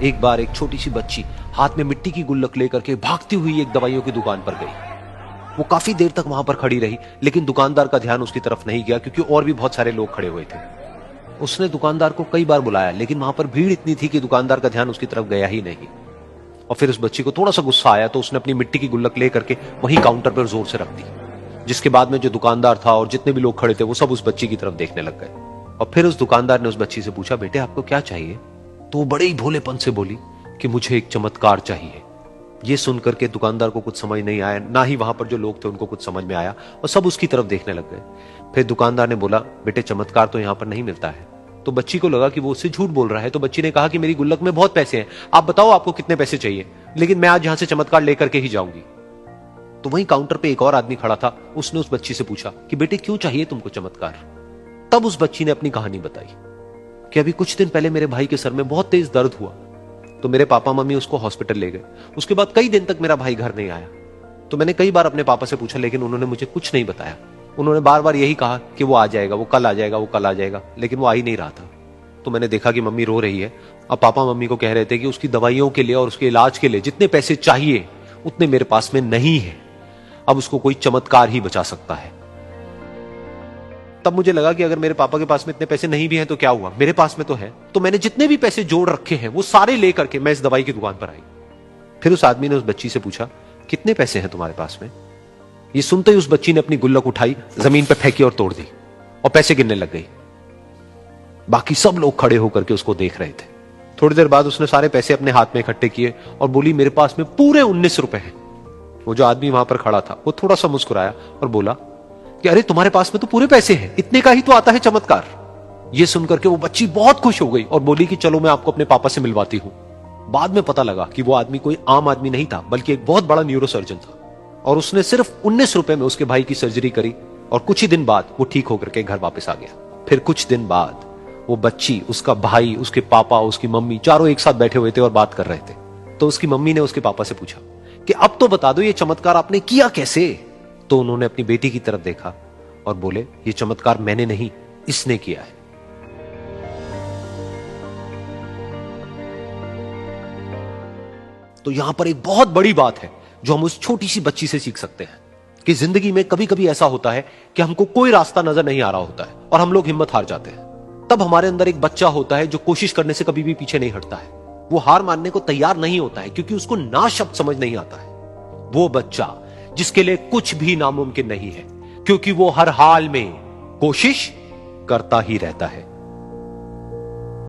एक बार एक छोटी सी बच्ची हाथ में मिट्टी की गुल्लक लेकर के भागती हुई एक दवाइयों की दुकान पर गई। वो काफी देर तक वहां पर खड़ी रही, लेकिन दुकानदार का ध्यान उसकी तरफ नहीं गया क्योंकि और भी बहुत सारे लोग खड़े हुए थे। उसने दुकानदार को कई बार बुलाया, लेकिन वहां पर भीड़ इतनी थी कि दुकानदार का ध्यान उसकी तरफ गया ही नहीं। और फिर उस बच्ची को थोड़ा सा गुस्सा आया तो उसने अपनी मिट्टी की गुल्लक लेकर के वहीं काउंटर पर जोर से रख दी, जिसके बाद में जो दुकानदार था और जितने भी लोग खड़े थे वो सब उस बच्ची की तरफ देखने लग गए। और फिर उस दुकानदार ने उस बच्ची से पूछा, बेटे आपको क्या चाहिए? तो वो बड़े ही भोलेपन से बोली कि मुझे एक चमत्कार चाहिए। ये सुनकर के दुकानदार को कुछ समझ नहीं आया, ना ही वहां पर जो लोग थे उनको कुछ समझ में आया, और सब उसकी तरफ देखने लग गए। फिर दुकानदार ने बोला, बेटे चमत्कार तो यहां पर नहीं मिलता है। तो बच्ची को लगा कि वो उससे झूठ बोल रहा है, तो बच्ची ने कहा कि मेरी गुल्लक में बहुत पैसे हैं, आप बताओ आपको कितने पैसे चाहिए, लेकिन मैं आज यहां से चमत्कार लेकर के ही जाऊंगी। तो वहीं काउंटर पे एक और आदमी खड़ा था, उसने उस बच्ची से पूछा कि बेटे क्यों चाहिए तुमको चमत्कार? तब उस बच्ची ने अपनी कहानी बताई कि अभी कुछ दिन पहले मेरे भाई के सर में बहुत तेज दर्द हुआ, तो मेरे पापा मम्मी उसको हॉस्पिटल ले गए। उसके बाद कई दिन तक मेरा भाई घर नहीं आया। तो मैंने कई बार अपने पापा से पूछा, लेकिन उन्होंने मुझे कुछ नहीं बताया। उन्होंने बार बार यही कहा कि वो आ जाएगा, वो कल आ जाएगा, वो कल आ जाएगा, लेकिन वो आ ही नहीं रहा था। तो मैंने देखा कि मम्मी रो रही है। अब पापा मम्मी को कह रहे थे कि उसकी दवाइयों के लिए और उसके इलाज के लिए जितने पैसे चाहिए उतने मेरे पास में नहीं है, अब उसको कोई चमत्कार ही बचा सकता है। तब मुझे लगा कि अगर मेरे पापा के पास में इतने पैसे नहीं भी हैं तो क्या हुआ, मेरे पास में तो है। तो मैंने जितने भी पैसे जोड़ रखे हैं वो सारे लेकर के मैं इस दवाई की दुकान पर आई। फिर उस आदमी ने उस बच्ची से पूछा, कितने पैसे हैं तुम्हारे पास में? ये सुनते ही उस बच्ची ने अपनी गुल्लक उठाई, जमीन पर फेंकी और तोड़ दी और पैसे गिनने लग गई। बाकी सब लोग खड़े होकर के उसको देख रहे थे। थोड़ी देर बाद उसने सारे पैसे अपने हाथ में इकट्ठे किए और बोली, मेरे पास में पूरे 19 रुपए हैं। वो जो आदमी वहां पर खड़ा था वो थोड़ा सा मुस्कुराया और बोला कि अरे तुम्हारे पास में तो पूरे पैसे हैं, इतने का ही तो आता है चमत्कार। ये सुनकर के वो बच्ची बहुत खुश हो गई और बोली कि चलो मैं आपको अपने पापा से मिलवाती हूं। बाद में पता लगा कि वो आदमी कोई आम आदमी नहीं था, बल्कि एक बहुत बड़ा न्यूरोसर्जन था, और उसने सिर्फ 19 रुपए में उसके भाई की सर्जरी करी और कुछ ही दिन बाद वो ठीक होकर के घर वापस आ गया। फिर कुछ दिन बाद वो बच्ची, उसका भाई, उसके पापा, उसकी मम्मी चारों एक साथ बैठे हुए थे और बात कर रहे थे। तो उसकी मम्मी ने उसके पापा से पूछा कि अब तो बता दो ये चमत्कार आपने किया कैसे? तो उन्होंने अपनी बेटी की तरफ देखा और बोले, ये चमत्कार मैंने नहीं, इसने किया है। तो यहां पर एक बहुत बड़ी बात है जो हम उस छोटी सी बच्ची से सीख सकते हैं कि जिंदगी में कभी कभी ऐसा होता है कि हमको कोई रास्ता नजर नहीं आ रहा होता है और हम लोग हिम्मत हार जाते हैं। तब हमारे अंदर एक बच्चा होता है जो कोशिश करने से कभी भी पीछे नहीं हटता है। वो हार मानने को तैयार नहीं होता है क्योंकि उसको ना शब्द समझ नहीं आता है। वो बच्चा जिसके लिए कुछ भी नामुमकिन नहीं है, क्योंकि वो हर हाल में कोशिश करता ही रहता है।